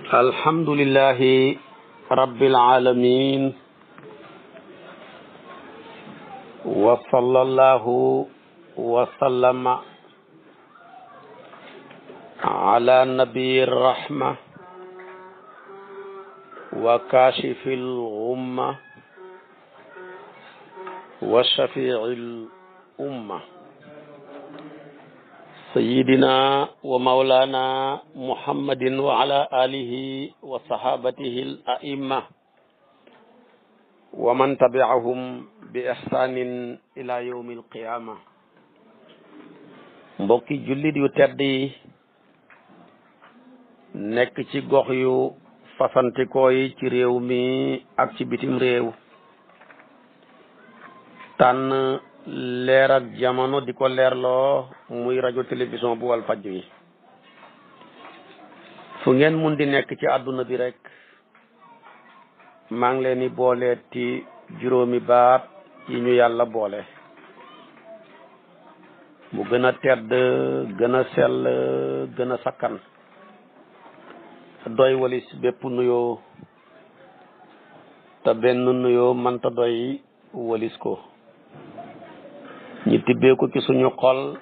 alhamdulillahi rabbil alamin wa sallallahu wa sallama ala nabiyir rahma wa kashifil ghumma wa shafi'il umma sayyidina wa mawlana muhammadin wa ala alihi wa sahabatihi al a'imma wa man tabi'ahum bi ihsanin ila yawmil qiyama. mbokki jullit yu tedd yi nekk ci gox yu fasantikoo yi ci réew mi ak ci bitim réew, tànn leer ak jamono di ko leerloo muy rajo télévision bu Walfadjri. fu ngeen mun di nekk ci àdduna bi rek maa ngi leen di booleeti juróomi baat yi ñu yàlla boole, mu gën a tedd, gën a sell, gën a sakkan, doy walis bépp nuyoo, te benn nuyoo mënta doy walis ko. ñu tibbee ko ci suñu xol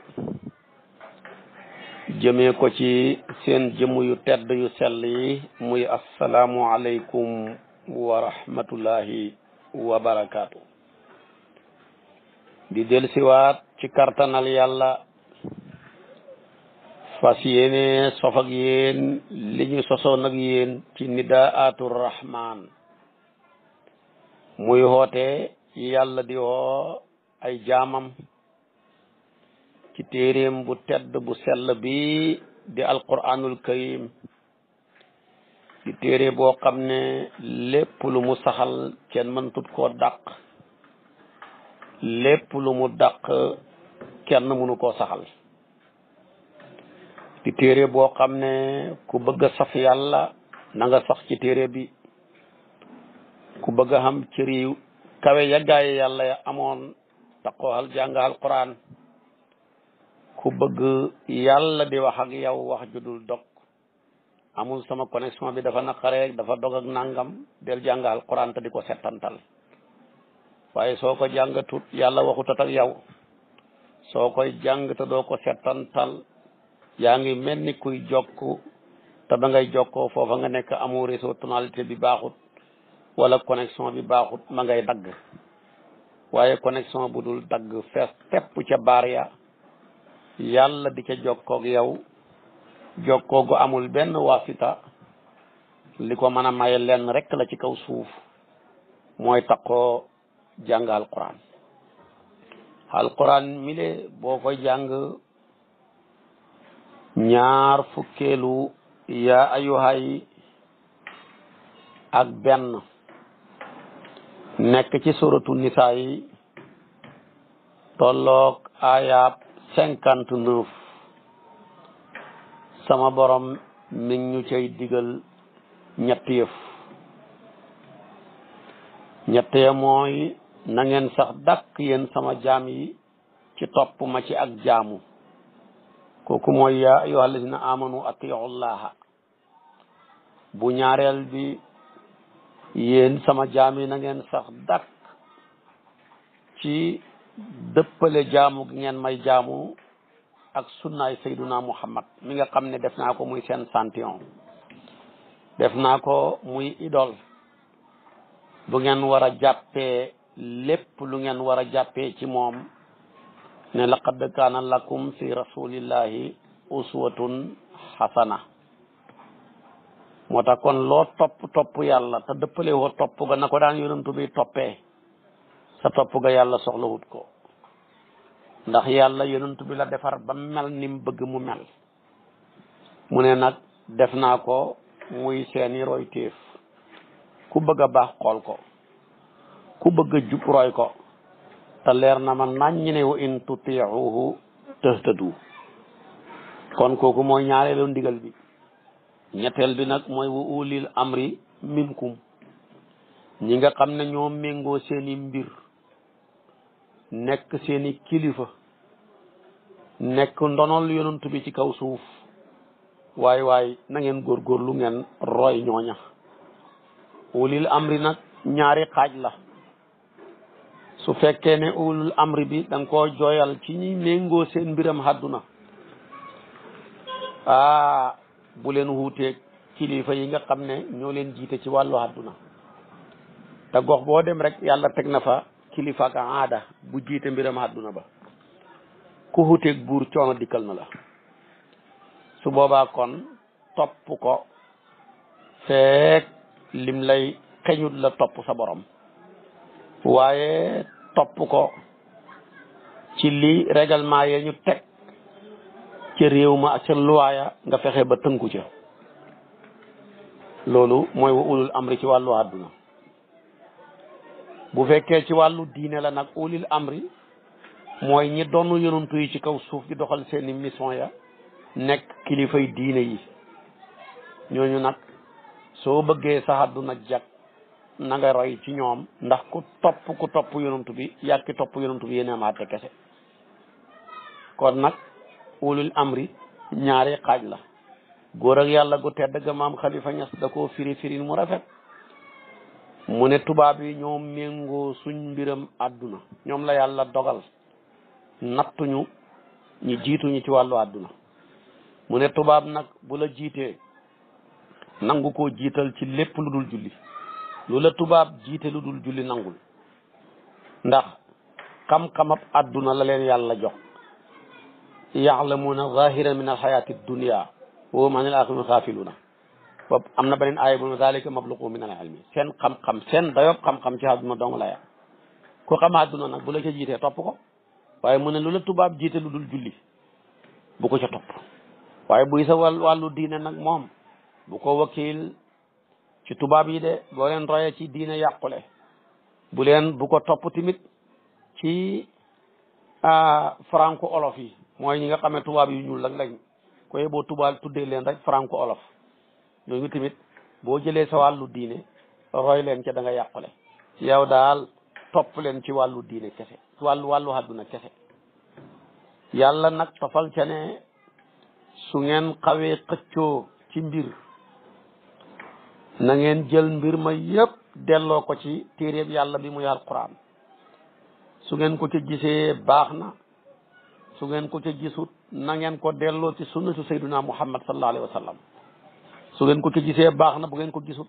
jëmee ko ci seen jëmm yu tedd yu sell yi, muy assalaamu aleykum wa rahmatullahi wa barakaatu. di dellusiwaat ci kartanal yàlla, fas yéene sof ak yéen li ñu sosoon ak yéen ci nidaatu rahman, muy hoote yàlla di woo ay jaamam ci téeréem bu tedd bu sell bi di alquranul karim, di téere boo xam ne lépp lu mu saxal kenn mëntut koo dàq, lépp lu mu dàq kenn mënu koo saxal. di téere boo xam ne ku bëgg a saf yàlla na nga sax ci téere bi, ku bëgg a xam ci riiw kawe ya gaay yàlla ya amoon taqoxal jàng alquran, ku bëgg yàlla di wax ak yow wax ju dul dog, amul sama connexion bi dafa naqaree dafa dog ak nangam, del jàng alquran te di ko settantal. waaye soo ko jàngatut yàlla waxutat ak yow, soo koy jàng te doo ko settantal, yaa ngi mel ni kuy jokk te da ngay jokkoo foofa nga nekk amoo réseau, tonalité bi baaxut wala connexion bi baaxut, ma ngay dagg. waaye connexion bu dul dagg fees tepp ca baar ya, yàlla di ca jokkoog yow, jokkoo gu amul benn wasita, li ko mën a maye lenn rek la ci kaw suuf, mooy takkoo jàng alquran. alquran mi le boo koy jàng ñaar fukkeelu yaa ayuhay ak benn nekk ci suratu nisaa yi, tolloog ayab 59, sama borom mi ngi ñu cay digal ñett yëf. ñett ya mooy na ngeen sax dàkk yéen sama jaam yi ci topp ma ci ak jaamu, kooku mooy yaa ayyuha allazina amanu atiu llaha. bu ñaareel bi, yéen sama jaam yi na ngeen sax dàkk ci dëppale jaamu gi ngeen may jaamu ak sunnaay sayduna muhammad mi nga xam ne def naa ko muy seen santion, def naa ko muy idole bu ngeen war a jàppee lépp lu ngeen war a jàppee ci moom, ne laqad kaana lakum fi rasulillahi uswatun hasana. moo tax kon loo topp yàlla te dëppale woo topp ga na ko daan yonantu bi toppee, sa topp ga yàlla soxlawut ko, ndax yàlla yonantu bi la defar ba mel ni mu bëgg mu mel. mu ne nag def naa ko muy seeni roy téef, ku bëgg a baax xool ko, ku bëgg a jub roy ko, te leer na ma naññ ne wa in tutiuhu tahtadu. kon kooku mooy ñaareelu ndigal bi. ñetteel bi nag mooy wa ulil amri minkum, ñi nga xam ne ñoo méngoo seeni mbir, nekk seeni kilifa, nekk ndonol yonent bi ci kaw suuf, waay na ngeen góorgóorlu ngeen roy ñooña. ulil amri nag ñaari xaaj la. su fekkee ne ulul amri bi da nga koo jooyal ci ñi méngoo seen mbiram àdduna bu leen wuuteeg kilifa yi nga xam ne ñoo leen jiite ci wàllu àdduna te gox boo dem rek yàlla teg na fa kilifa ak aada bu jiite mbiram àdduna ba ku wuuteeg buur coono dikkal na la. su boobaa kon topp ko feek lim lay xeñut la topp sa borom waaye topp ko ci li règlement ya ñu teg ca réew ma ak ca luwaaya nga fexe ba tënku ca. loolu mooy wa ulul amri ci wàllu àdduna. bu fekkee ci wàllu diine la nag ulil amri mooy ñi doon yonantu yi ci kaw suuf di doxal seeni mission ya nekk kilifay diine yi. ñooñu nag soo bëggee sa àdduna jag na nga roy ci ñoom ndax ku topp yonantu bi yàgg topp yonantu bi yéen a maate kese. kon nag ulul amri ñaari xaaj la. góor ak yàlla gu tedd ga maam Khalifa Niass da koo firi mu rafet mu ne tubaab yi ñoom méngoo suñ mbiram àdduna ñoom la yàlla dogal nattuñu ñi jiituñu ci wàllu àdduna. mu ne tubaab nag bu la jiitee nangu koo jiital ci lépp lu dul julli. lu la tubaab jiite lu dul julli nangul ndax xam-xamab àdduna la leen yàlla jox. ya'lamuna zahiran min alxayati dunia wa hum anil axirati xaafiluna. bopp am na beneen aaya bu ne zalika mabluqu min al ilmi seen xam-xam seen dayob xam-xam ci àdduna dong la ya ku xam àdduna nag bu la ca jiitee topp ko waaye mu ne lu la tubaab jiite lu dul julli bu ko ca topp. waaye buy sa wàllu diine nag moom bu ko wakiil ci tubaab yi de boo leen royee ci diine yàqule. bu ko topp tamit ci franco olof yi mooy ñi nga xam ne tubaab yu ñuul lañ koy boo tubaab tuddee leen rek franco olof. ñooñu tamit boo jëlee sa wàllu diine roy leen ca da nga yàqule. yow daal topp leen ci wàllu diine kese wàllu àdduna kese. yàlla nag tofal ca ne su ngeen xawee xëccoo ci mbir na ngeen jël mbir ma yépp delloo ko ci téeréeb yàlla bi muy alquran. su ngeen ko ca gisee baax na su ngeen ko ca gisut na ngeen ko delloo ci sunnatu sayyiduna muhammad sallallahu alayhi wa sallam. su ngeen ko ci gisee baax na bu ngeen ko gisut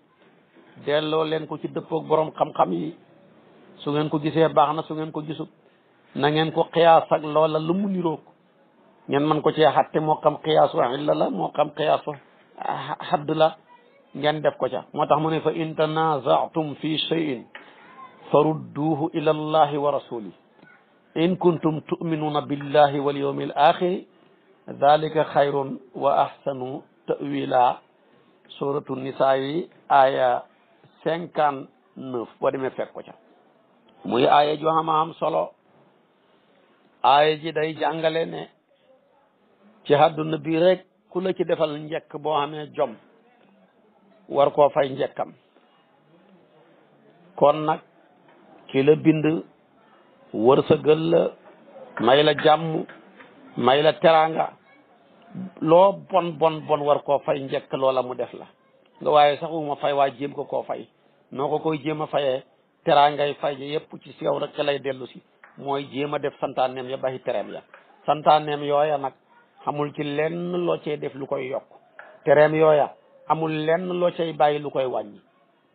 delloo leen ko ci dëppoog borom xam-xam yi. su ngeen ko gisee baax na su ngeen ko gisut na ngeen ko xiyaas ak loola lu mu niroog ngeen mën ko cee xatte moo xam xiyaasu illa la moo xam xiyaasu xadd la ngeen def ko ca. moo tax mu ne fa in tanaza'tum fi shay'in farudduhu ila allahi wa rasuli in kuntum tu'minuna billahi wal yawmil akhir dhalika khayrun wa ahsanu ta'wila. suratu nisaa yi aaya 59 boo demee fekk ko ca muy aaya ju am solo. aaya ji day jàngale ne ci àdduna bi rek ku la ci defal njëkk boo xamee jom war koo fay njëkkam. kon nag ki la bind wërsëgal la may la jàmm may la teraanga loo bon war koo fay njëkk loola mu def la nga waaye saxuma fay waa jéem ko koo fay noo ko koy jéem a fayee teraangay fay yépp ci yow rek ca lay dellu si mooy jéem a def santaaneem ya baxi tereem ya. santaaneem yooya nag amul ci lenn loo cay def lu koy yokk tereem yooya amul lenn loo cay bàyyi lu koy wàññi.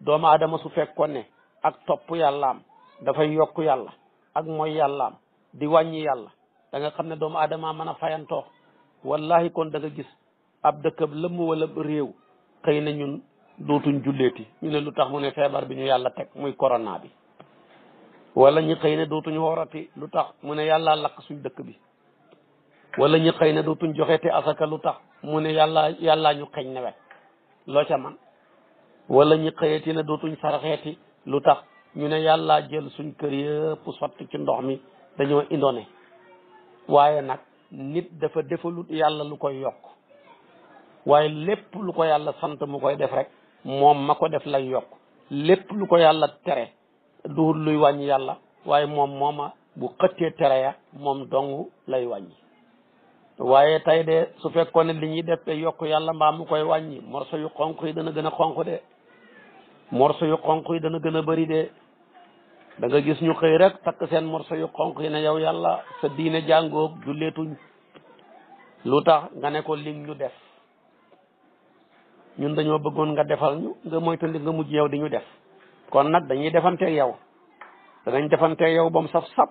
doomu aadama su fekkoon ne ak topp yàllaam dafay yokk yàlla ak mooy yàllaam di wàññi yàlla da nga xam ne doomu aadama mën a fayantoo. wallahi kon da nga gis ab dëkkab lëmm wala réew xëy na ñun dootuñ julleeti ñu ne lu tax mu ne feebar bi ñu yàlla teg muy corona bi. wala ñi xëy ne dootuñ xoorati lu tax mu ne yàlla lakk suñ dëkk bi. wala ñi xëy ne dootuñ joxeeti asaka lu tax mu ne yàllaa ñu xeñ nawet loo ca man. wala ñi xëyati ne dootuñ saraxeeti lu tax ñu ne yàllaa jël suñ kër yëpp sotti ci ndox mi dañoo indone. waaye nag nit dafa defalut yàlla lu koy yokk waaye lépp lu ko yàlla sant mu koy def rek moom ma ko def lay yokk. lépp lu ko yàlla tere duhul luy wàññi yàlla waaye moom mooma bu xëttee tere ya moom dong lay wàññi. waaye tey de su fekkoon ne li ñuy def te yokk yàlla mbaa mu koy wàññi morso yu xonq yi dana gën a xonq de morso yu xonq yi dana gën a bëri de da nga gis ñu xëy rek takk seen morso yu xonq yi ne yow yàlla sa diine jàngoog julleetuñ lu tax nga ne ko lim ñu def ñun dañoo bëggoon nga defal ñu nga moytandi nga mujj yow di ñu def kon nag dañuy defanteeg yow danañ defanteeg yow ba mu saf sap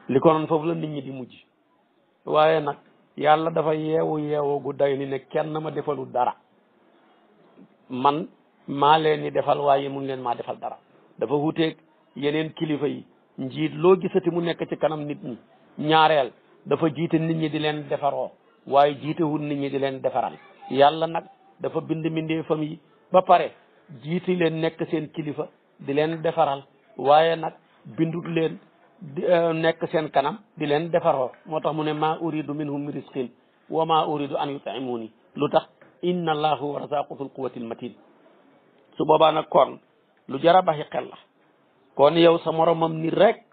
li ko noon foofu la nit ñi di mujj waaye nag yàlla dafa yeewu gu day ni ne kenn ma defalul dara man maa leen ni defal waaye mu ngi leen maa defal dara dafa wuteeg yeneen kilifa yi njiit loo gisati mu nekk ci kanam nit ñi ñaareel dafa jiite nit ñi di leen defaroo waaye jiitewul nit ñi di leen defaral yàlla nag dafa bind mbindeefam yi ba pare jiite leen nekk seen kilifa di leen defaral waaye nag bindut leen nekk seen kanam di leen defaroo moo tax mu ne maa uridu minhum min risqin wa maa uridu an yutimuni lu tax inna allaha huwa razaqu dhul quwwatil matin su boobaa nag kon lu jara baxi xel la kon yow sa moromam nit rek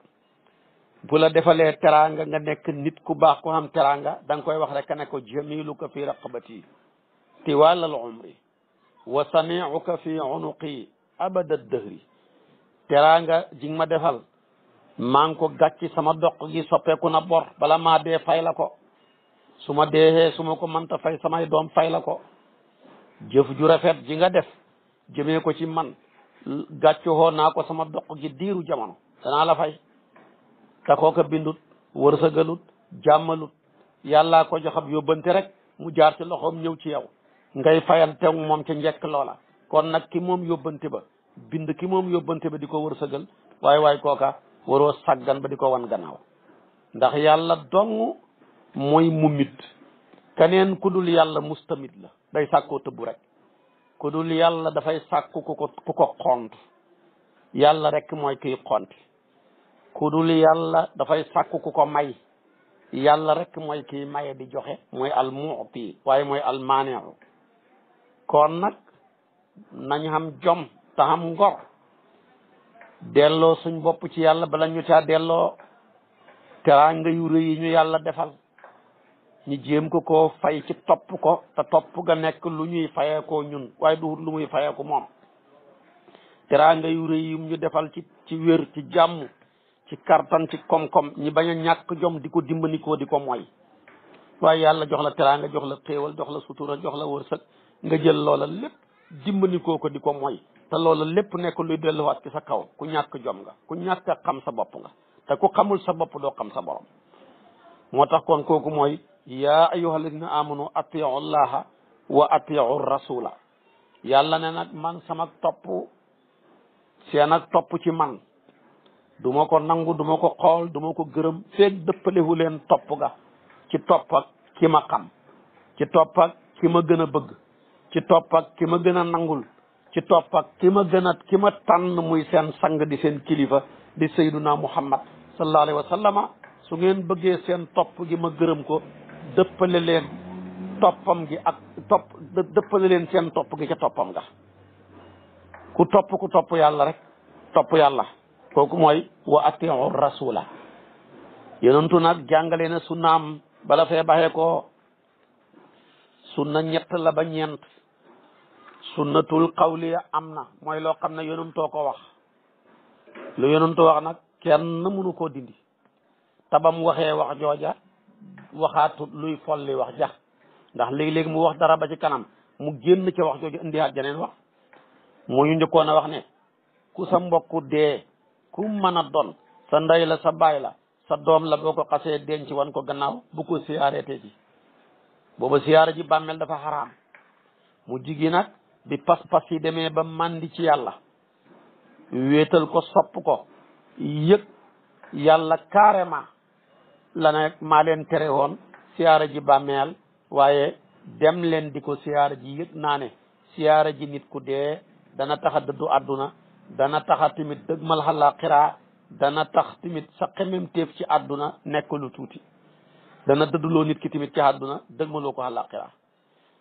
bu la defalee teraanga nga nekk nit ku baax ku xam teraanga da nga koy wax rek ne ko jamiluka fi raqabati tiwal al umri wa saniuka fi unuqi abada dëhri teraanga ji ma defal maa ngi ko gàcci sama doq gi soppeeku na bor bala maa dee fay la ko su ma deexee su ma ko mënta fay samay doom fay la ko jëf ju rafet ji nga def jëmee ko ci man gàccu hoo naa ko sama doq gi diiru jamono danaa la fay te kooka bindut wërsëgalut jàmmalut yàllaa ko joxab yóbbante rek mu jaar ci loxoom ñëw ci yow ngay fayante moom ca njëkk loola kon nag ki moom yóbbante ba bind ki moom yóbbante ba di ko wërsëgal waaye kooka waroo saggan ba di ko wan gannaaw ndax yàlla dong mooy mumit keneen ku dul yàlla mustamit la day sàkkoo tëbbu rek ku dul yàlla dafay sàkku ku ko xont yàlla rek mooy kiy xonti ku dul yàlla dafay sàkku ku ko may yàlla rek mooy kiy maye di joxe mooy al mu'ti waaye mooy al maani'u kon nag nañ xam jom te xam ngor delloo suñ bopp ci yàlla bala ñu caa delloo teraanga yu rëy yi ñu yàlla defal ñu jéem ko fay ci topp ko te topp ga nekk lu ñuy fayee ko ñun waaye du lu muy fayee ko moom teraanga yu rëy yum ñu defal ci wér ci jàmm ci kartan ci koom-koom ñi bañ a ñàkk jom di ko dimbanikoo di ko mooy waaye yàlla jox la teraanga jox la xéewal jox la sutura jox la wërsëg nga jël loola lépp dimbanikoo ko di ko mooy te loola lépp nekk luy delluwaat ci sa kaw ku ñàkk jom nga ku ñàkk a xam sa bopp nga te ku xamul sa bopp doo xam sa borom moo tax kon kooku mooy yaa ayyuha alladina amanu atiu llaha wa atiu rasula yàlla ne nag man sama topp seen ak topp ci man du ma ko nangu du ma ko xool du ma ko gërëm feeg dëppalewu leen topp ga ci topp ak ki ma xam ci topp ak ki ma gën a bëgg ci topp ak ki ma gën a nangul ci topp ak ki ma tànn muy seen sang di seen kilifa di sayyiduna muhammad sallallahu alayhi wa sallama su ngeen bëggee seen topp gi ma gërëm ko dëppale leen toppam gi ak dëppale leen seen topp gi ca toppam ga ku topp yàlla rek topp yàlla kooku mooy wa atiu rasula yonentu nag jàngale na sunnaam bala fee baxee ko sunna ñett la ba ñeent sunnatul qawliya am na mooy loo xam ne yonentoo ko wax lu yonentoo wax nag kenn mënu koo dindi tabam waxee wax jooja waxaatut luy folli wax ja ndax léegi-léegi mu wax dara ba ci kanam mu génn ca wax jooju indiwaat jeneen wax moo ñu njëkkoon a wax ne ku sa mbokku dee ku mën a doon sa ndey la sa baay la sa doom la boo ko xasee denc wan ko gannaaw bu ko siyaareete ji booba siyaara ji bàmmeel dafa xaraam mu jigi nag bi pas-pas yi demee ba màndi ci yàlla wéetal ko sopp ko yëg yàlla carrément la ne maa leen tere woon siyaara ji bàmmeel waaye dem leen di ko siyaara ji yëg naa ne siyaara ji nit ku dee dana tax a dëddu àdduna dana tax a tamit dëgmal àllaaxira dana tax tamit sa xememteef ci àdduna nekk lu tuuti dana dëdduloo nit ki tamit ci àdduna dëgmaloo ko àllaaxira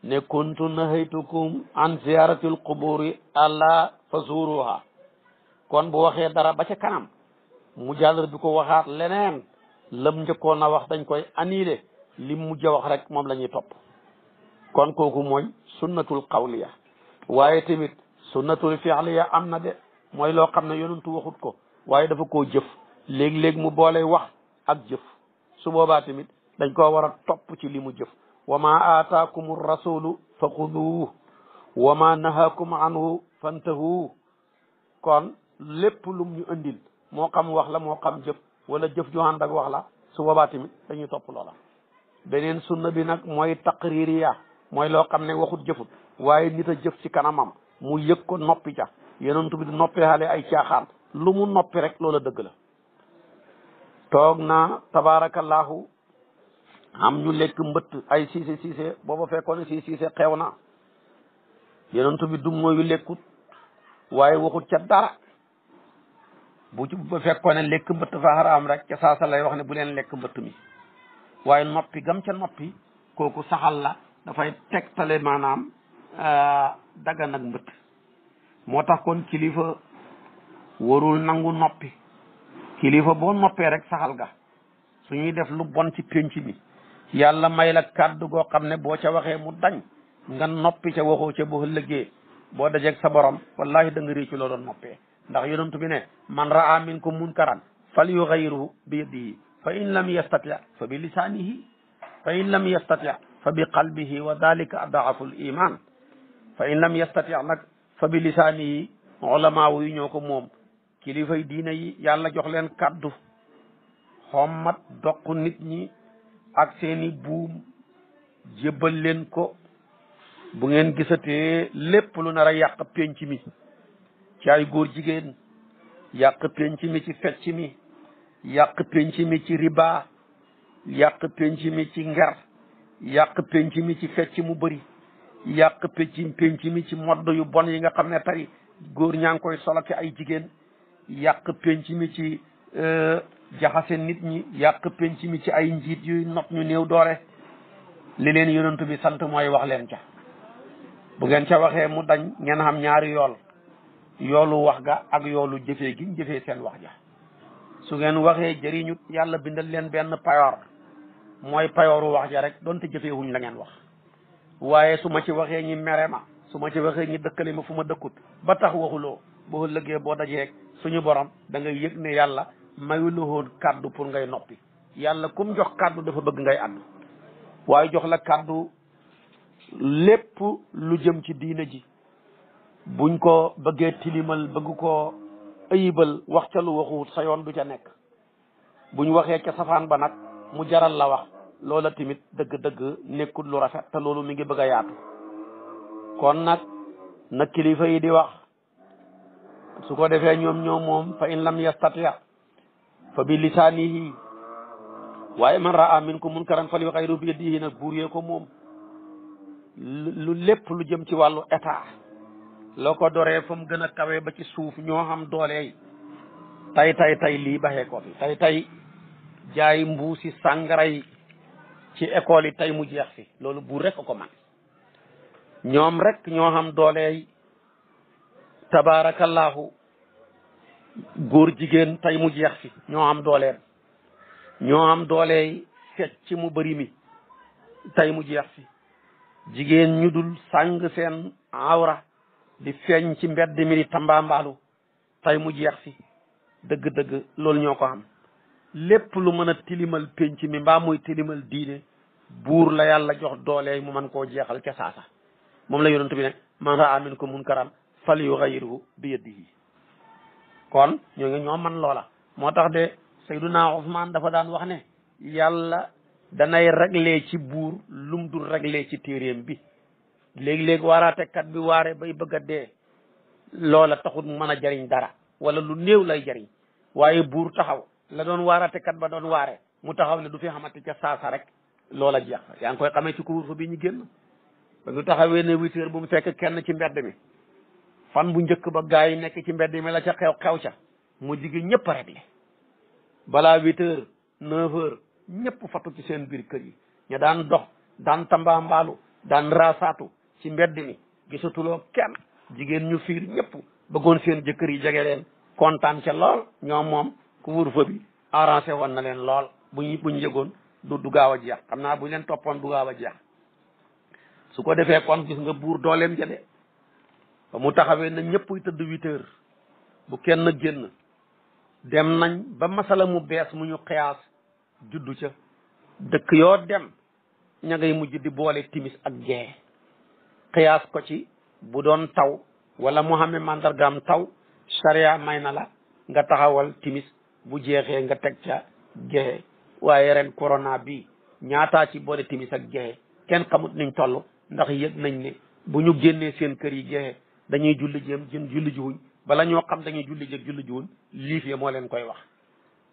ne kuntu nahaytukum an ziyaratil quburi alla fazuruha kon bu waxee dara ba ca kanam mu jàllar bi ko waxaat leneen lam njëkkoon a wax dañ koy annulé lim mujj a wax rek moom la ñuy topp kon kooku mooy sunnatul qawliya waaye tamit sunnatul fi'liya am na de mooy loo xam ne yonentu waxut ko waaye dafa koo jëf léeg-léeg mu boole wax ak jëf su boobaa tamit dañ koo war a topp ci li mu jëf wa ma aataakum rasulu fa xuduuhu wa ma nahaakum anhu fantahu kon lépp lum ñu andil moo xam wax la moo xam jëf wala jëf ju ànd ak wax la su boobaa tamit dañuy topp loola beneen sunna bi nag mooy taqririya mooy loo xam ne waxut jëfut waaye nit a jëf ci kanamam mu yëg ko noppi ca yonent bi di noppi xale ay caaxaan lu mu noppi rek loola dëgg la toog na tabarakallahu am ñu lekk mbëtt ay siise booba fekkoon ne siise xew na yonent bi du mooyu lekkut waaye waxut ca dara bu fekkoon ne lekk mbëtt fa xaraam rek ca saasa lay wax ne bu leen lekk mbëtt mi waaye noppi gam ca noppi kooku saxal la dafay tegtale maanaam dagan ak mbëtt moo tax kon kilifa warul nangu noppi kilifa boo noppee rek saxal ga su ñuy def lu bon ci pénc mi yàlla may la kàddu goo xam ne boo ca waxee mu dañ nga noppi ca waxoo ca boo ëllëgee boo dajeeg sa borom wallahi da nga réccu loo doon noppee ndax yonent bi ne man raa minkum munkaran fal yughayyiruhu bi yadihi fa in lam yastati fa bi lisanihi fa in lam yastati fa bi qalbihi wa dalika adaafu l iman fa in lam yastati nag fa bi lisaanihi ulama yu ñoo ko moom kilifay diina yi yàlla jox leen kaddu xommat doq nit ñi ak seeni buum jébbal leen ko bu ngeen gisatee lépp lu nar a yàq penc mi ci ay góor jigéen yàq penc mi ci fecc mi yàq penc mi ci riba yàq penc mi ci nger yàq penc mi ci fecc mu bëri yàq penc mi ci modd yu bon yi nga xam ne tey góor ñaa ngi koy solo ki ay jigéen yàq penc mi ci jaxase nit ñi yàq penc mi ci ay njiit yuy not ñu néew doole li leen yonent bi sant mooy wax leen ca bu ngeen ca waxee mu dañ ngeen xam ñaari yoolu wax ga ak yoolu jëfee gi jëfee seen wax ja su ngeen waxee jëriñut yàlla bindal leen benn payoor mooy payooru wax ja rek donte jëfee wuñ la ngeen wax waaye su ma ci waxee ñi mere ma su ma ci waxee ñi dëkkale ma fu ma dëkkut ba tax waxuloo boo lëggee boo dajeeg suñu borom da ngay yëg ne yàlla mayu la woon kàddu pour ngay noppi yàlla kum jox kàddu dafa bëgg ngay àddu waaye jox la kàddu lépp lu jëm ci diina ji buñ ko bëggee tilimal bëgg ko ayibal wax ca lu waxuwut sa yoon du ca nekk buñ waxee ca safaan ba nag mu jaral la wax loola tamit dëgg-dëgg nekkul lu rafet te loolu mi ngi bëgg a yaatu kon nag na kilifa yi di wax su ko defee ñoom moom fa in lam yastati fa bi lisaanihi waaye man raa minkum munkaran falyughayyirhu bi yadihi nag buur yee ko moom lu lépp lu jëm ci wàllu état loo ko doree fa mu gën a kawe ba ci suuf ñoo xam doole tay lii baxee ko fi tay jaay mbuusi sàngara yi ci école yi tey mu jeex fi loolu buur rek ko man ñoom rek ñoo xam doole tabarakallahu góor jigéen tey mu jeex fi ñoo am dooleen ñoo am doole fecc mu bëri mi tey mu jeex fi jigéen ñu dul sàng seen awra di feeñ ci mbedd mi di tambaambaalu tey mu jeex fi dëgg-dëgg loolu ñoo ko xam lépp lu mën a tilimal penc mi mbaa muy tilimal diine buur la yàlla jox doole mu mën koo jeexal ca saasa moom la yonent bi ne man raa minkum munkaran falyughayyirhu bi yadihi kon ñoo man loola moo tax de Sayyiduna Usmaan dafa daan wax ne yàlla danay réglé ci buur lum dul réglé ci téeréem bi léegi-léegi waaraatekat bi waare bay bëgg a dee loola taxul mu mën a jariñ dara wala lu néew lay jariñ waaye buur taxaw la doon waaraatekat ba doon waare mu taxaw ne du fi xamante ca saasa rek loola jeex yaa ngi koy xamee ci couvre-feu bi ñu génn ba ñu taxawee ne 8 heures bu mu fekk kenn ci mbedd mi fan bu njëkk ba gaa yi nekk ci mbedd mi la ca xew ca mu jigi ñëpp a réglé balaa 8 heures 9 heures ñëpp fatu ci seen biir kër yi ñu daan dox daan tambaambaalu daan raasaatu ci mbedd mi gisatuloo kenn jigéen ñu fiir ñëpp bëggoon seen jëkkër yi jege leen kontaan ca lool ñoom moom couvre-feu bi arrangé woon na leen lool buñ yëgoon du gaaw a jeex xam naa bu leen toppoon du gaaw a jeex su ko defee kon gis nga buur dooleem jade ba mu taxawee na ñëpp tëdd 8 heures bu kenn génn dem nañ ba masala mu bees mu ñu xiyaas juddu ca dëkk yoo dem ña ngay mujj di boole timis ak gee xiyaas ko ci bu doon taw wala mu xamee mandargaam taw sariya may na la nga taxawal timis bu jeexee nga teg ca gee waaye ren corona bi ñaataa ci boole timis ak gee kenn xamut niñ toll ndax yëg nañ ne bu ñu génnee seen kër yi gee dañuy julli jéem jën julli jiwuñ bala ñoo xam dañuy julli jëg julli jiwuñ liif ya moo leen koy wax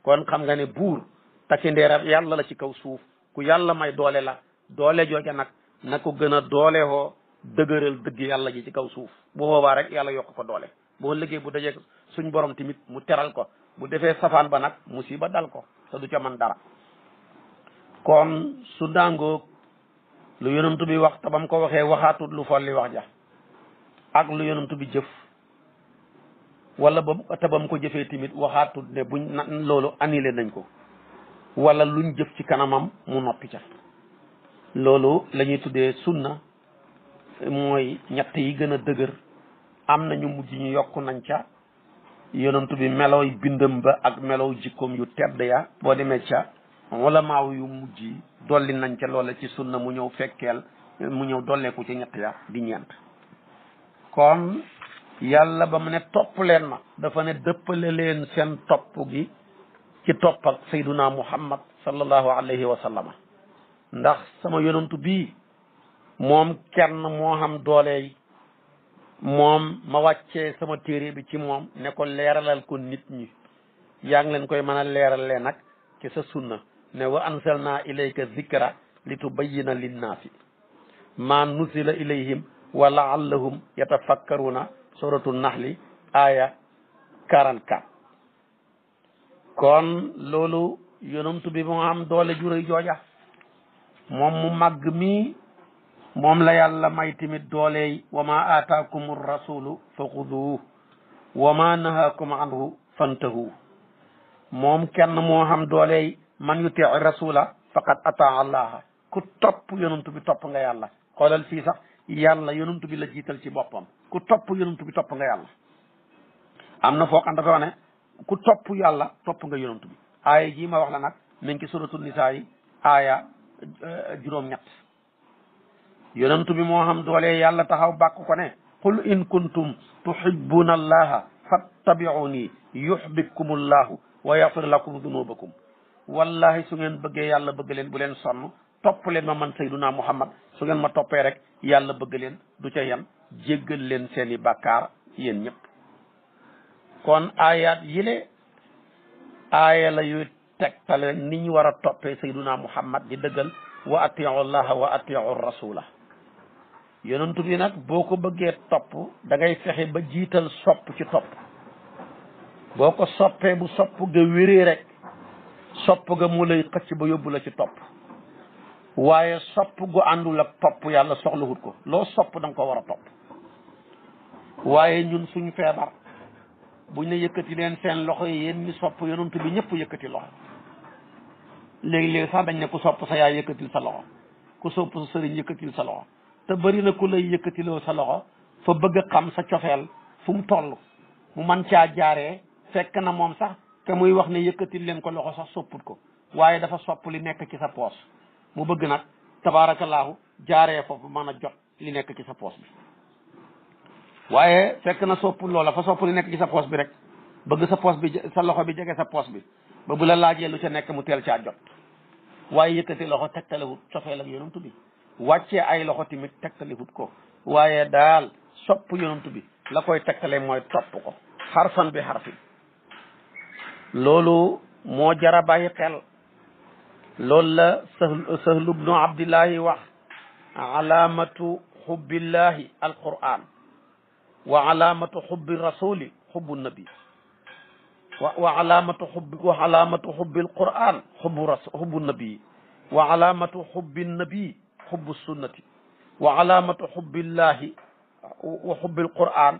kon xam nga ne buur takki ndeeram yàlla la ci kaw suuf ku yàlla may doole la doole jooja nag na ko gën a doole hoo dëgëral dëgg yàlla ji ci kaw suuf bu boobaa rek yàlla yokk ko doole boo liggéey bu dajee suñ borom tamit mu teral ko bu defee safaan ba nag musiba dal ko te du ca man dara kon su dàngoog lu yonantu bi wax te bam ko waxee waxaatut lu folli wax ja ak lu yonantu bi jëf wala ba te bam ko jëfee tamit waxaatut ne buñ loolu annulé nañ ko wala luñ jëf ci kanamam mu noppi ca loolu la ñuy tuddee sunna mooy ñett yi gën a dëgër am nañu mujj ñu yokk nañ ca yonantu bi meloy bindam ba ak melow jikkoom yu tedd ya boo demee ca wala maaw yu mujj yi dolli nañ ca loola ci sunna mu ñëw fekkeel mu ñëw dolleeku ci ñett ya di ñeent kon yàlla ba mu ne topp leen ma dafa ne dëppale leen seen topp gi ci topp ak sayduna muhammad sallallahu alayhi wa sallama ndax sama yonantu bii moom kenn moo xam doole yi moom ma wàccee sama téere bi ci moom ne ko leeralal ko nit ñi yaa ngi leen koy mën a leeralee nag ci sa sunna ne wa anzalna ilayka zikra li tubayyina linnaasi ma nuzila ilayhim wa laallahum yatafakkaruna suratu naxli aya 44 kon loolu yonantu bi moo am doole ju rëy jooja moom mu màgg mi moom la yàlla may tamit dooley wa ma aataakum rasulu fa xuduhu wa ma nahaakum anhu fantahu moom kenn moo xam dooley man yuti rasula faqad ataa allaha ku topp yonantu bi topp nga yàlla xoolal fii sax yàlla yonantu bi la jiital ci boppam ku topp yonantu bi topp nga yàlla am na foo xam dafa wax ne ku topp yàlla topp nga yonantu bi aaya ji ma wax la nag mi ngi suratul nisaa yi aaya juróom-ñett yonantu bi moo xam doole yàlla taxaw bàkk ko ne qul in kuntum tuhibbuna allaha fattabi'uni yuhbibkumullahu wa yaghfir lakum dunubakum wallahi su ngeen bëggee yàlla bëgg leen bu leen sonn topp leen ma man sayduna muhammad su ngeen ma toppee rek yàlla bëgg leen du ca yem jéggal leen seeni bàkkaar yéen ñëpp kon ayat yile aaya la yuy tegtale ni ñu war a toppee sayduna muhammad di dëggal wa atiu allaha wa atiu rasula yonentu bi nag boo ko bëggee topp da ngay fexe ba jiital sopp ci topp boo ko soppee bu sopp ga wéree rek sopp ga mu lay xëcc ba yóbbu la ci topp waaye sopp gu àndul ak topp yàlla soxlawut ko loo sopp da nga ko war a topp waaye ñun suñ feebar buñ ne yëkkati leen seen loxo yi yéen ñi sopp yonentu bi ñëpp yëkkati loxo léegi-léegi sax dañ ne ku sopp sa yaay yëkkatil sa loxo ku sopp sa sëriñ yëkkatil sa loxo te bëri na ku lay yëkkatiloo sa loxo fa bëgg a xam sa cofeel fu mu toll mu man caa jaaree fekk na moom sax te muy wax ne yëkkatil leen ko loxo sax sopput ko waaye dafa sopp li nekk ci sa poos mu bëgg nag tabaarakallaahu jaaree foofu mën a jot li nekk ci sa poos bi waaye fekk na soppul loola fa sopp li nekk ci sa poos bi rek bëgg sa poos bi sa loxo bi jege sa poos bi ba bu la laajee lu ca nekk mu teel caa jot waaye yëkkati loxo tegtalewut cofeel ak yonantu bi wàccee ay loxo tamit tegtalewut ko waaye daal sopp yonantu bi la koy tegtale mooy topp ko xarfan bi xarfin loolu moo jara bàyyi xel loolu la Sahlu bnu Abdillahi wax alaamatu xubbillahi alquran wa alaamatu xubbi rasuli xubbu nabi wa alaamatu xubbi alquran xubbu nabi wa alaamatu xubbi nabi xubbu sunnati wa alaamatu xubbillahi wa xubbi alquran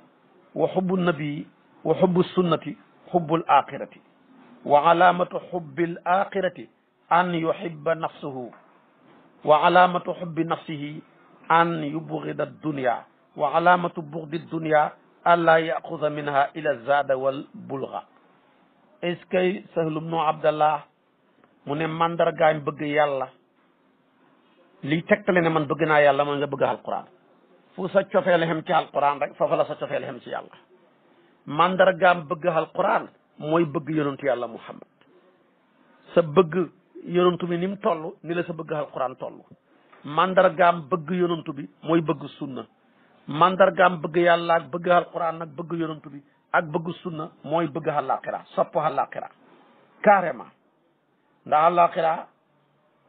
wa xubbu nabi wa xubbu sunnati xubbu alaxirati wa alaamatu xubbi alaxirati an yuhibba nafsuhu wa alamatu hubbi nafsihi an yubghida dunya wa alamatu bughdi dunya alla yaxuda minha ila zada wal bulgha. est-ce que Sahl ibnu Abdallah mu ne mandargaay bëgg yàlla liy tegtale ne man bëgg naa yàlla man nga bëgg alquran fu sa cofeel xem ci alquran rek foofa la sa cofeel xem ci yàlla. mandargaam bëgg alquran mooy bëgg yonentu yàlla Muhammad. sa bëgg yonentu bi ni mu toll ni la sa bëgg alquran toll. mandargaam bëgg yonentu bi mooy bëgg sunna. mandargaam bëgg yàlla ak bëgg alquran ak bëgg yonentu bi ak bëgg sunna mooy bëgg àllaaxira sopp àllaaxira carrément. ndax àllaaxira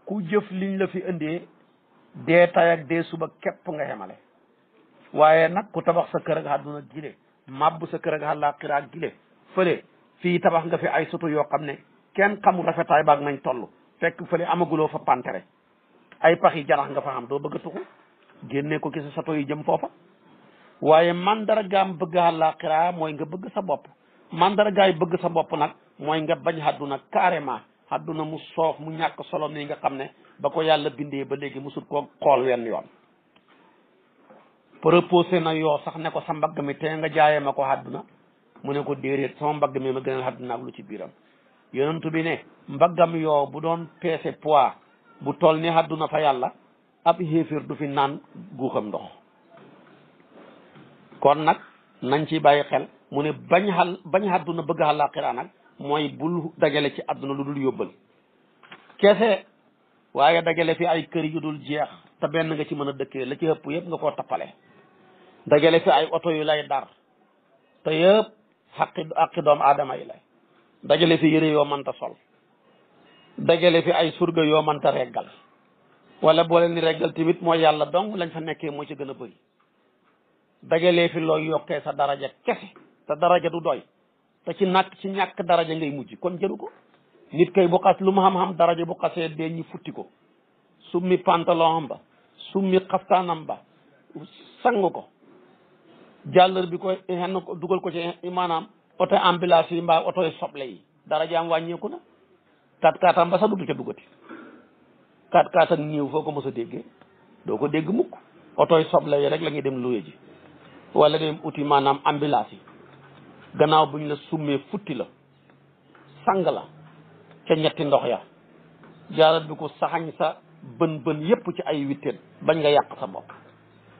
ku jëf liñ la fi indee dee tay ak dee suba képp nga xemale. waaye nag ku tabax sa kër ak àdduna gile màbb sa kër ak àllaaxira gile fële fii tabax nga fi ay soto yoo xam ne kenn xamul rafetaay baag nañ toll fekk fële amaguloo fa pantere ay pax yi janax nga fa xam doo bëgg a tuxu génne ko ki sa soto yi jëm foofa. waaye mandargaam bëgg àllaaxira mooy nga bëgg sa bopp. mandargaay bëgg sa bopp nag mooy nga bañ àdduna carrément àdduna mu soof mu ñàkk solo nii nga xam ne ba ko yàlla bindee ba léegi musul koo xool wenn yoon. proposé na yoo sax ne ko sa mbagg mi te nga jaayee ma ko àdduna mu ne ko déedéet sama mbagg mi ma gënal àdduna ak lu ci biiram. yonentu bi ne mbaggam yoo bu doon peese poids bu toll ni àdduna fa yàlla ab xéeféer du fi naan guuxam ndox. kon nag nañ ci bàyyi xel mu ne bañ àdduna bëgg àllaaxira nag mooy bul dajale ci àdduna lu dul yóbbal kese waaye dajale fi ay kër yu dul jeex te benn nga ci mën a dëkkee la ci ëpp yëpp nga koo tappale. dajale fi ay oto yu lay dar te yëpp xaqi doomu aadama yi lay. dajale fi yëre yoo mënta sol. dajale fi ay surga yoo mënta reggal wala boo leen ni reggal tamit mooy yàlla dong lañ fa nekkee moo ci gën a bëri. dajalee fi looy yokkee sa daraja kese te daraja du doy te ci ñàkk daraja ngay mujj kon jëru ko. nit kay bu xas lu mu xam-xam daraja bu xasee dee ñi futti ko summi pantalon ba summi xaftaanam ba sang ko jàllar bi ko xenn ko dugal ko ci maanaam oto ambulance yi mbaa oto soble yi darajaam wàññeeku na. kat kaatam ba sa dugg ca duggati kat kaat ak ñiiw foo ko mos a déggee doo ko dégg mukk. oto soble yi rek la ñuy dem luye ji wala dem uti maanaam ambulance yi gannaaw buñ la summee futti la sang la ca ñetti ndox ya jaaral bi ko saxañ sa bën yépp ci ay witteen bañ nga yàq sa bopp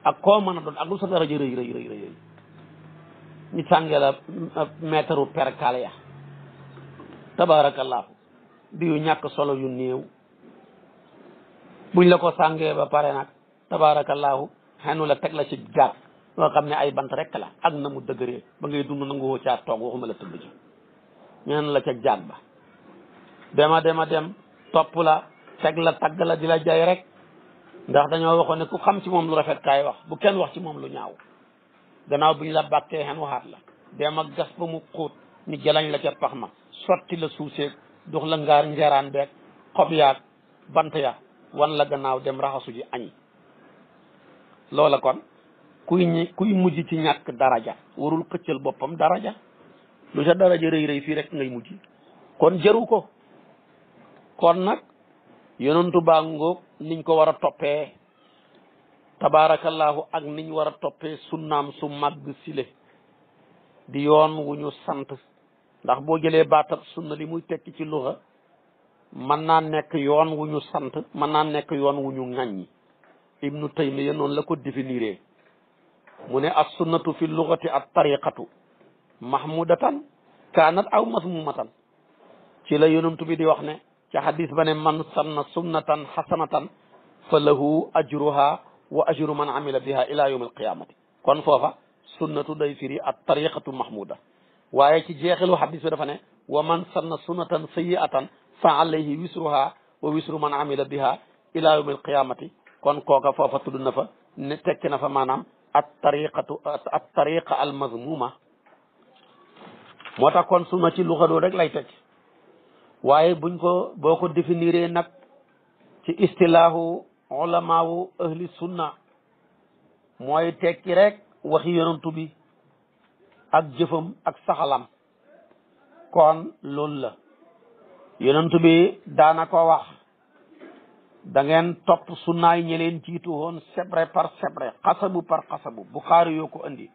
ak koo mën a doon ak lu sa daraja rëy ñu sàngee la meetaru perkal ya tabaarakallaahu bi yu ñàkk solo yu néew buñ la ko sàngee ba pare nag tabaarakallaahu xenu la teg la ci jaat loo xam ne ay bant rek la ak na mu dëgëree ba ngay dund nangu woo caa toog waxuma la tëdd ci ñeen la ca jaat ba dema dem topp la teg la tagg la di la jay rek ndax dañoo waxoon ne ku xam ci moom lu rafet kaay wax bu kenn wax ci moom lu ñaaw. gannaaw buñ la bàkkee xen waxaat la dem ak gas ba mu xóot ñu jalañ la ca pax ma sotti la suuseeg dox la ngaar njeeraan beeg xob yaag bant ya wan la gannaaw dem raxasu ji añi. loola kon kuy mujj ci ñàkk daraja warul xëccal boppam daraja lu sa daraja rëy fii rek ngay mujj kon jëru ko. kon nag yonentu baa ngoog niñ ko war a toppee tabaarakallaahu ak niñ war a toppee sunnaam su màgg sile di yoon wu ñu sant. ndax boo jëlee baatab sunna li muy tekki ci luxa mën naa nekk yoon wu ñu sant mën naa nekk yoon wu ñu ŋàññi. ibnu taymiya noonu la ko définiré mu ne as sunnatu fi luxati at tariqatu mahmudatan kaanat aw masmumatan. ci la yonentu bi di wax ne ca xadis ba ne man sanna sunnatan xasanatan fa lahu ajruha wa ajru man amila biha ila yawm alqiyamati. kon foofa sunnatu day firi at tariqatu mahmuda waaye ci jeexilu xadis bi dafa ne wa man sanna sunnatan sayyi'atan fa alayhi wisruha wa wisru man amila biha ila yawm alqiyamati. kon kooka foofa tudd na fa ne tekki na fa maanaam at tariqa al mazmuma. moo tax kon sunna ci luxa doo rek lay tekki waaye buñ ko boo ko définiree nag ci istilaahu ulamaawu ahli sunna mooy tekki rek waxi yonantu bi ak jëfam ak saxalam. kon loolu la yonent bi daana ko wax da ngeen topp sunnaay ñi leen jiitu woon sebre par sebre xasabu par xasabu Buxaari yoo ko andi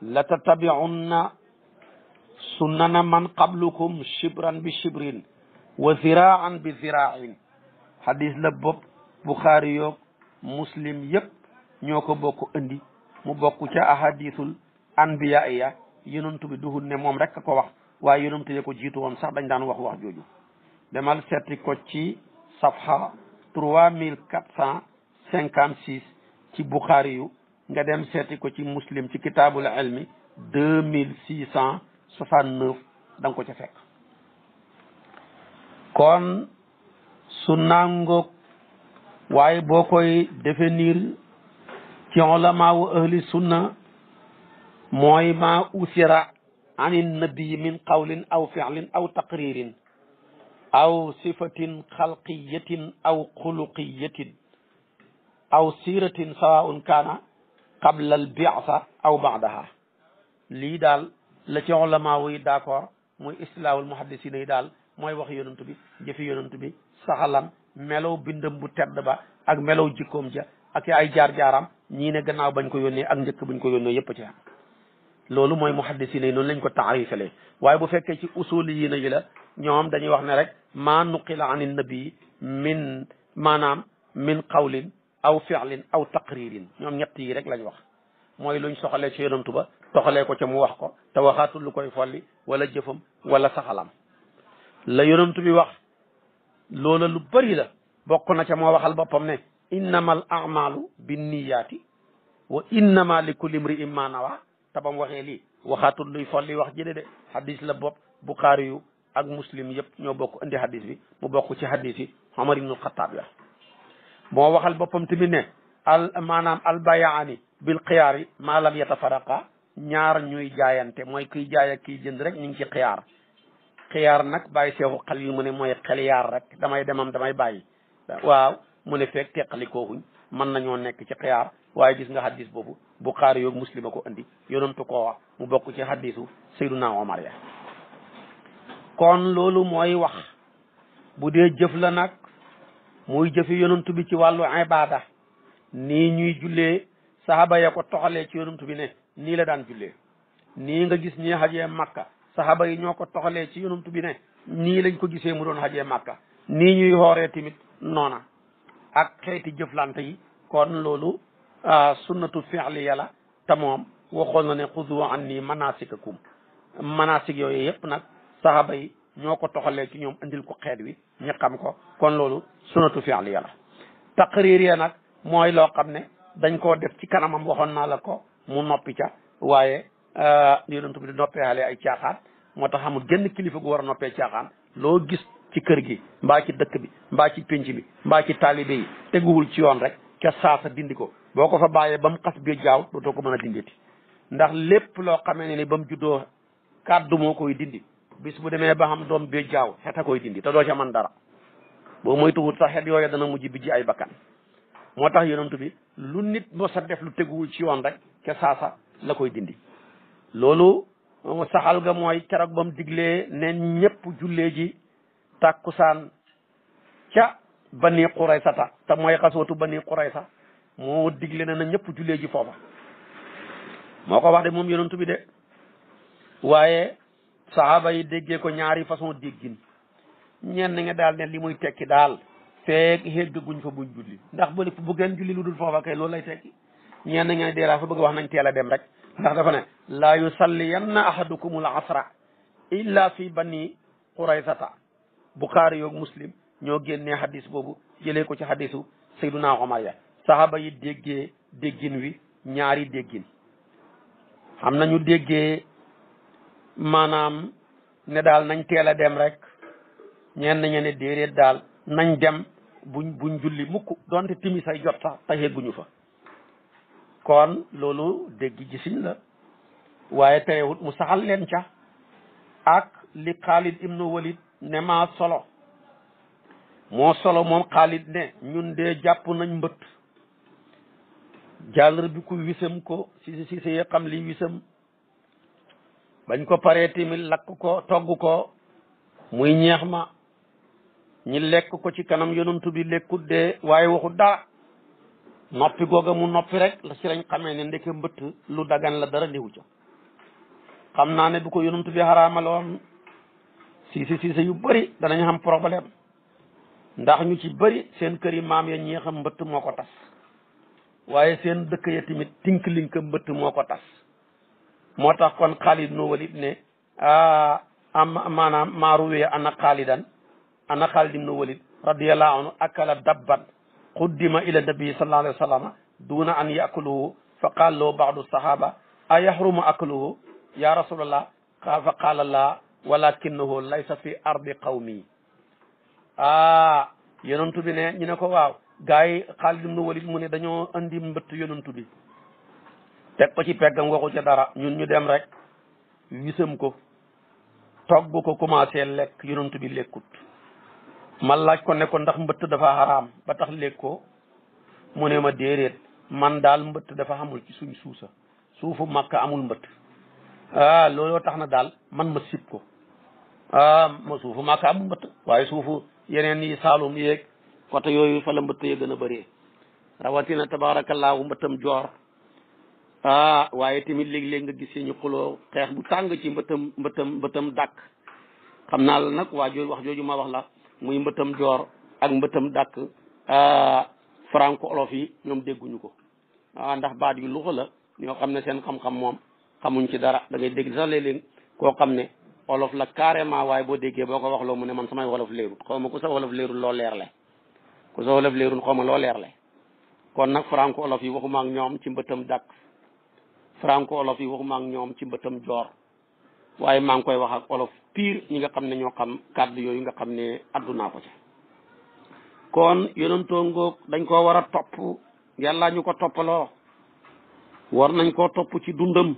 la tattabi'unna sunnana man qablukum shibran bi shibrin wa ziraan bi ziraain hadis la bopp Buxaari yoo Muslim yëpp ñoo ko bokk andi mu bokk ca ahadisul anbiya ya yonent bi duhul ne moom rek ko wax waaye yonent ya ko jiitu woon sax dañ daan wax jooju demal seeti ko ci safha 3456 ci Bukhari yu nga dem seeti ko ci Muslim ci kitabul ilmi 2669 da nga ko ca fekk kon sunna ngoog waaye boo koy définir ci ulama wu ahli sunna mooy ma usira an nabi min qawlin aw fi'lin aw taqririn aw sifatin xalqiyatin aw xuluqiyatin aw siratin sawaun kaana qabla al bi'sa aw ba'daha lii daal la ci ulama yi d'accord muy istilaahul muhaddisina yi daal mooy wax yonent bi jëfi yonent bi saxalam melow bindam bu tedd ba ak melow jikkoom ja ak ay jaar-jaaram ñii ne gannaaw bañ ko yónnee ak njëkk buñ ko yónnee yëpp ci loolu mooy muhaddisina yi noonu lañ ko taarifale waaye bu fekkee ci usuliyina yi la ñoom dañuy wax ne rek maa nuqila an nabi min maanaam min qawlin aw fi'lin aw taqririn ñoom ñett yi rek lañ wax mooy luñ soxalee ci yonantu ba toxalee ko ca mu wax ko te waxaatul lu koy folli wala jëfam wala saxalam la yonantu bi wax loola lu bëri la bokk na ca moo waxal boppam ne innamal a'malu binniyaati wa innama li kulli imri'in ma nawa tabam waxee lii waxaatul luy folli wax jële de hadis la bopp Buxaari yu ak Muslim yëpp ñoo bokk indi hadis bi mu bokk ci hadis yi Umar ibnul Xattaab ya moo waxal boppam tamit ne maanaam albayaani bil xiyaari maa lam yatafaraqa ñaar ñuy jaayante mooy kiy jaay ak kiy jënd rek ñu ngi ci xiyaar nag bàyyi seexu xel yu mu ne mooy xeliyaar rek damay demam damay bàyyi waaw mu ne fekk teqali kookuñ mën nañoo nekk ci xiyaar waaye gis nga hadis boobu Buxaari yoog Muslim a ko andi yonantu koo wax mu bokk ci hadisu Seyduna Omar ya kon loolu mooy wax bu dee jëf la nag muy jëfi yonantu bi ci wàllu ibada nii ñuy jullee sahaba ya ko toxalee ci yonantu bi ne nii la daan jullee nii nga gis ñi hajee Makka sahaba yi ñoo ko toxalee ci yonantu bi ne nii lañ ko gisee mu doon hajee Makka nii ñuy xooree tamit noona ak xeeti jëflante yi kon loolu sunnatu fi'liya la te moom waxoon na ne xudu anni manasikakum manasik yooyu yëpp nag sahaba yi ñoo ko toxalee ci ñoom andil ko xeet wi ñu xam ko kon loolu sunnatu fi'liya la taqrir ya nag mooy loo xam ne dañ koo def ci kanamam waxoon naa la ko mu noppi ca waaye yonent bi di noppee xale ay caaxaan moo tax amul genn kilifa gu war a noppee caaxaan loo gis ci kër gi mbaa ci dëkk bi mbaa ci pénc bi mbaa ci taalibe yi teguwul ci yoon rek ca saasa dindi ko boo ko fa bàyyee ba mu xas bi jaaw dootoo ko mën a dinditi ndax lépp loo xamee ne ni ba mu juddoo kàddu moo koy dindi bis bu demee ba xam doom bi jaaw xet a koy dindi te doo ca mën dara boo moytuwul sax xet yooyu dana mujj bi ji ay bakkan moo tax yonent bi lu nit mos a def lu teguwul ci yoon rek ca saasa la koy dindi loolu saxal ga mooy keroog ba mu diglee ne ñëpp jullee ji tàkkusaan ca bani Quraysata te mooy xaswatu bani Quraysa moo digle na ñëpp jullee ji foofa moo ko wax de moom yonent bi de waaye saxaaba yi déggee ko ñaari façon déggin ñenn nga daal ne li muy tekki daal feeg xégg guñ fa buñ julli ndax bu ngeen julli lu dul foofa kay loolu lay tekki ñenn nga ne deeraa fa bëgg wax nañ teel a dem rek ndax dafa ne laa yusalliyanna ahadukumul asra illa fi bani Quraysata Bukhari yoog Muslim ñoo génnee hadis boobu jëlee ko ci hadisu Seyduna Omar ya saxaaba yi déggee déggin wi ñaari déggin xam nañu déggee maanaam ne daal nañ teel a dem rek ñenn ñe ne déedéet daal nañ dem buñ julli mukk donte timis ay jot sax te yegguñu fa kon loolu dégg gisiñ la waaye terewut mu saxal leen ca ak li Xaalid ibnu Walid ne maa solo moo solo moom Xaalid ne ñun de jàpp nañ mbët jàllar bi ku wisam ko si see xam li wisam bañ ko paree tamit lakk ko togg ko muy ñeex ma ñi lekk ko ci kanam yonantu bi lekkut de waaye waxut dara noppi googa mu noppi rek la ci lañ xamee ne ndeke mbëtt lu dagan la dara néew ca xam naa ne du ko yonantu bi xaraamaloon siise yu bëri danañ xam problème ndax ñu ci bëri seen kër yi maam ya ñeexam mbëtt moo ko tas waaye seen dëkk ya tamit tinklink mbëtt moo ko tas moo tax kon Xaalid no Walid ne maanaam maaruwee ana Xaalid ibn Walid radiyallahu anhu akala dabban quddima ila nabi sallallahu alayhi wa sallam duna an yakuluhu fa qaala lahu ba'du sahaba a yahrumu akluhu ya rasulallah fa qaala la walakinahu laysa fi ardi qawmi yonantu bi ne ñu ne ko waaw gars yi Xaalid ibn Walid mu ne dañoo andi mbëtt yonantu bi teg ko ci peggam waxu ca dara ñun ñu dem rek wisam ko togg ko commencé lekk yonantu bi lekkut ma laaj ko ne ko ndax mbëtt dafa xaraam ba tax lekk ko mu ne ma déedéet man daal mbëtt dafa xamul ci suñ suufu Makka amul mbëtt looloo tax na daal man ma sib ko ma suufu Makka amul mbëtt waaye suufu yeneen yi Saalum yeeg côté yooyu fa la mbëtt ya gën a bëree rawatina tabaarakallaahu mbëttam joor waaye tamit léegi-léegi nga gis ñu xuloo xeex bu tàng ci mbëttam dàkk xam naa la nag wax jooju ma wax la muy mbëttam joor ak mbëttam dàkk franco olof yi ñoom dégguñu ko ndax baat yu luxa la ñoo xam ne seen xam-xam moom xamuñ ci dara da ngay dégg sax léeg-léeg koo xam ne olof la carrément waaye boo déggee boo ko wax loo mu ne man samay wolof leerul xaw ma ku sa wolof leerul loo leerle ku sa wolof leerul xaw ma loo leerle kon nag franco olof yi waxuma ak ñoom ci mbëttam dàkk franco olof yi waxuma ak ñoom ci mbëttam joor waaye maa ngi koy wax ak olof pire ñi nga xam ne ñoo xam kàddu yooyu nga xam ne addunaa ko ci kon yonentoo ngoog dañ koo war a topp yàlla ñu ko toppaloo war nañ koo topp ci dundam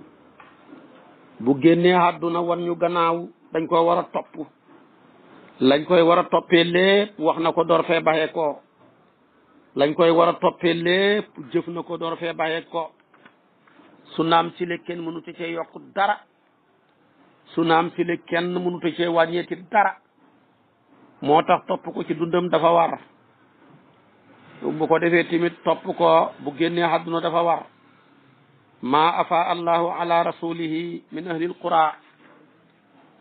bu génnee àdduna war ñu gannaaw dañ koo war a topp lañ koy war a toppee lépp wax na ko door fee baxee ko lañ koy war a toppee lépp jëf na ko door fee baxee ko su naam si le kenn mënut a cee yokk dara su naam si le kenn mënut a cee wàññeeti dara moo tax topp ko ci dundam dafa war bu ko defee tamit topp ko bu génnee àdduna dafa war ma afa allahu ala rasulihi min ahli alqura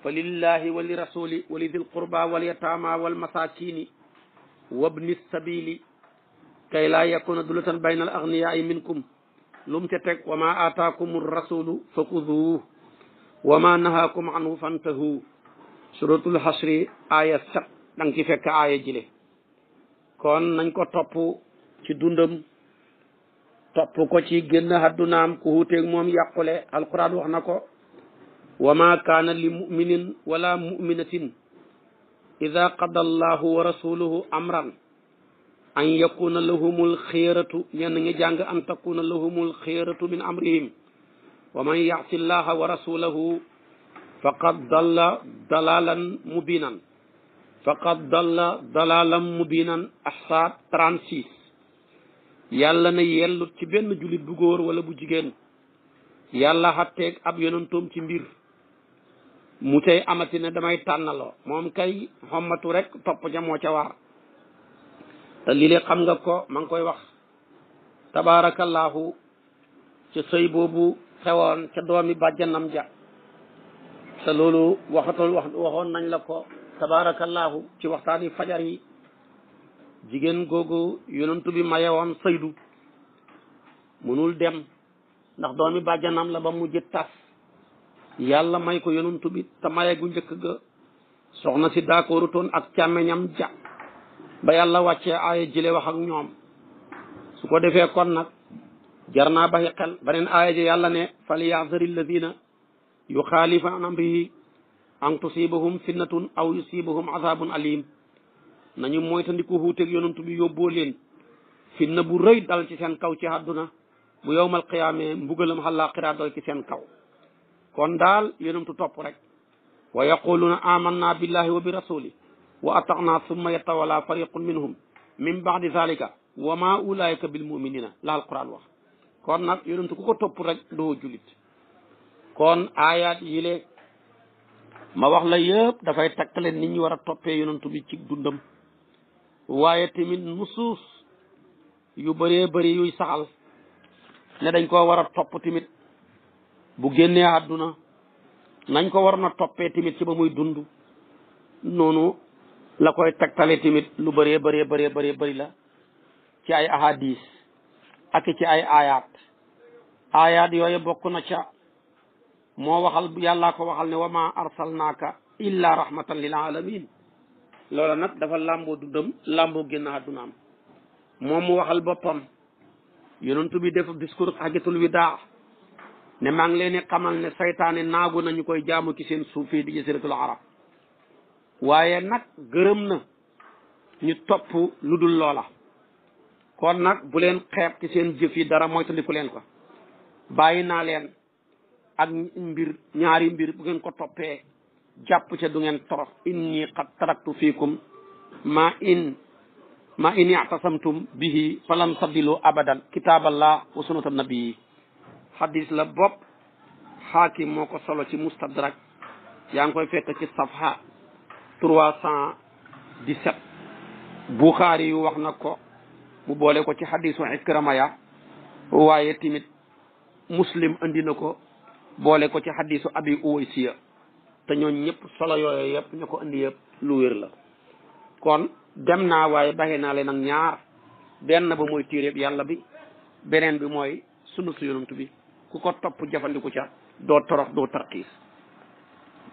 fa lillahi wa li rasuli wa li dil qurba wal yatama wal masakini wabni sabili kay laa yakuna dulatan bayna al aghniyai minkum lum ca teg wa ma ataakum rasulu fa xuduuhu wa ma nahaakum anhu fantahu suratul hasri aya 7 da nga ci fekk aya jile kon nañ ko topp ci dundam topp ko ci génn haddunaam ku wuuteeg moom yàqule alquran wax na ko wa ma kaana li muminin wala muminatin ida qada allahu wa rasuluhu amran an yakuna lahumul xiyaratu ñenn ngi jàng an takuna lahumul xiyaratu min amrihim wa man ya'si llaha wa rasulahu faqad dalla dalalan mubinan ahsaab 36 yàlla na yellut ci benn jullit bu góor wala bu jigéen yàlla xatteeg ab yonantoom ci mbir mu tey amati ne damay tànnaloo moom kay xommatu rek topp ca moo ca waar te lii xam nga ko ma ngi koy wax tabaarakallaahu ca sëy boobu xewoon ca doomi bàjjanam ja te loolu waxoon nañ la ko tabaarakallaahu ci waxtaani fajar yi jigéen googu yonantu bi mayewoon saydu munul dem ndax doomi bàjjanam la ba mujj tas yàlla may ko yonantu bi te maye gu njëkk ga soxna si d'accordutoon ak càmmeñam ja ba yàlla wàccee aaya jële wax ak ñoom su ko defee kon nag jar naa bàyyi xel beneen aaya ji yàlla ne falyahdari alladina yuxaalifa an amrihi an tusibahum fitnatun aw yusibahum azabun alim nañu moytandiku xuuteeg yonantu bi yóbboo leen fitna bu rëy dal ci seen kaw ci àdduna bu yowmal qiyaame mbugalam àllaaxira dal ci seen kaw kon daal yonantu topp rek wa yaquluna amanna billahi wa bi rasuli wa ata'na summa yatawalla fariqun minhum min ba'di zalika wa ma ulaika bil muminina la alquran wax kon nag yonantu ku ko topp rek doo julit kon ayat yile ma wax la yëpp dafay takkale nit ñi war a toppee yonantu bi ci dundam waaye tamit nusuus yu bëree bëri yuy saxal ne dañ ko war a topp tamit bu génnee àdduna nañ ko war na toppee tamit ci ba muy dund noonu la koy taktale tamit lu bëree bëri la ci ay ahadis ak ci ay ayat yooyu bokk na ca moo waxal yàllaa ko waxal ne wa ma arsalnaaka illa rahmatan lil alamin loola nag dafa làmboo dundam làmboo génn àddunaam moom mu waxal boppam yonentu bi def discours hajjatul widaa ne maa ngi leen xamal ne saytaane naagu nañu koy jaamu ci seen suuf fii di jasiratul arab waaye nag gërëm na ñu topp lu dul loola kon nag bu leen xeeb ci seen jëf yi dara moytandiku leen ko bàyyi naa leen ak ñaari mbir bu ngeen ko toppee jàpp ca du ngeen torox inni qad taraktu fiikum ma in i'tasamtum bihi falan tadillu abadan kitaaballah wa sunnata nabii hadis la bopp xaakim moo ko solo ci mustadrak yaa ngi koy fekk ci safha 317 Buxaari yu wax na ko mu boole ko ci hadisu Ikrama ya waaye tamit Muslim andi na ko boole ko ci hadisu Abi Uwaysiya te ñooñ ñëpp solo yooyu yëpp ñu ko andi yëpp lu wér la kon dem naa waaye baxee naa leen ak ñaar benn ba mooy téere yàlla bi beneen bi mooy sunu su yonent bi ku ko topp jafandiku ca doo torox doo tarxiis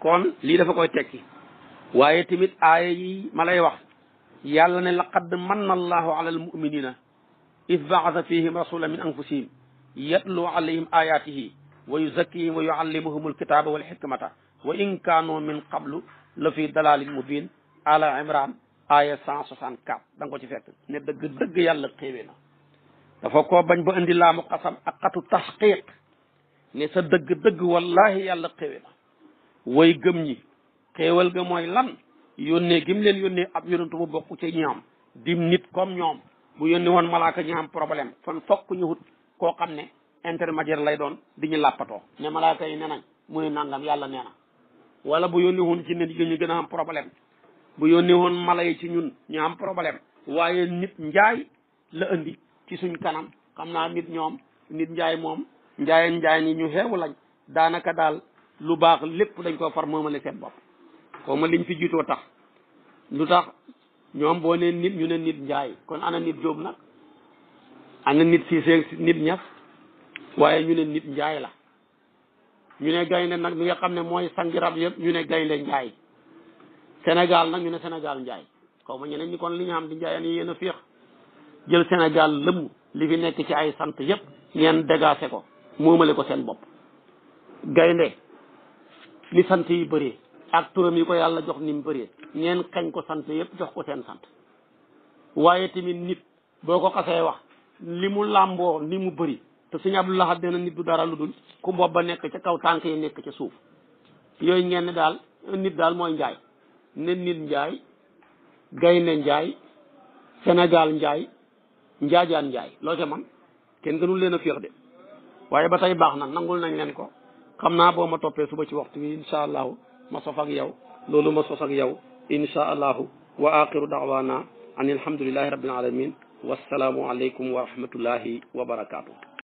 kon lii dafa koy tekki waaye tamit aaya yi ma lay wax yàlla ne laqad manna allahu ala almuminina id baasa fihim rasula min anfusihim yatlu alayhim ayatihi wa yuzakkihim wa yuallimuhum alkitaba wal hikmata wa in kaanu min qablu la fi dalalin mubin ala imran aya 164 da nga ko ci fekk ne dëgg yàlla xéewee na dafa ko bañ ba indi laamu xasam ak xatu tasqiq ne sa dëgg wallahi yàlla xéewee na way gëm ñi xéewal ga mooy lan yónnee gim leen yónnee ab yonentu bu bokk ci ñoom dim nit comme ñoom bu yónni woon malaaka ñu am problème kon fokk ñu wut koo xam ne intermédiaire lay doon di ñu làppatoo ne malaaka yi ne nañ muy nangam yàlla nee na wala bu yónni woon ci nit ñu gën a am problème bu yónni woon mala yi ci ñun ñu am problème waaye nit njaay la indi ci suñ kanam xam naa nit njaay moom njaay ni ñu xeewu lañ daanaka daal lu baax lépp dañ ko far moomale seen bopp xaw ma liñ fi jiitoo tax lu tax ñoom boo ne nit ñu ne nit njaay kon ana nit jóob nag ana nit siisee nit ñas waaye ñu ne nit njaay la ñu ne gaynde nag mi nga xam ne mooy sangi rab yëpp ñu ne gaynde njaay Sénégal nag ñu ne Sénégal njaay xaw ma ñeneen ñi kon li ñu xam di njaayeen yi yéen a féex jël Sénégal lëmm li fi nekk ci ay sant yëpp ngeen dégagé ko moomale ko seen bopp gaynde li sant yi bëree ak turam yi ko yàlla jox ni mu bëree ngeen xañ ko sant yëpp jox ko seen sant waaye tamit nit boo ko xasee wax li mu làmboo ni mu bëri te suñu Abdou Lahad dina nit du dara lu dul ku bopp ba nekk ca kaw tànk yi nekk ca suuf yooyu ngeen ne daal nit daal mooy njaay ne nit njaay gaynde njaay Sénégal njaay njaajaan njaay loo ca man kenn gënul leen a féex de waaye ba tey baax na nangul nañ leen ko xam naa boo ma toppee suba ci waxtu wi insha allahu ma sof ak yow loolu ma sos ak yow insha allahu wa axiru da'wana an alhamdulillahi rabbil alamin wassalaamu aleykum wa rahmatullahi wa barakatuh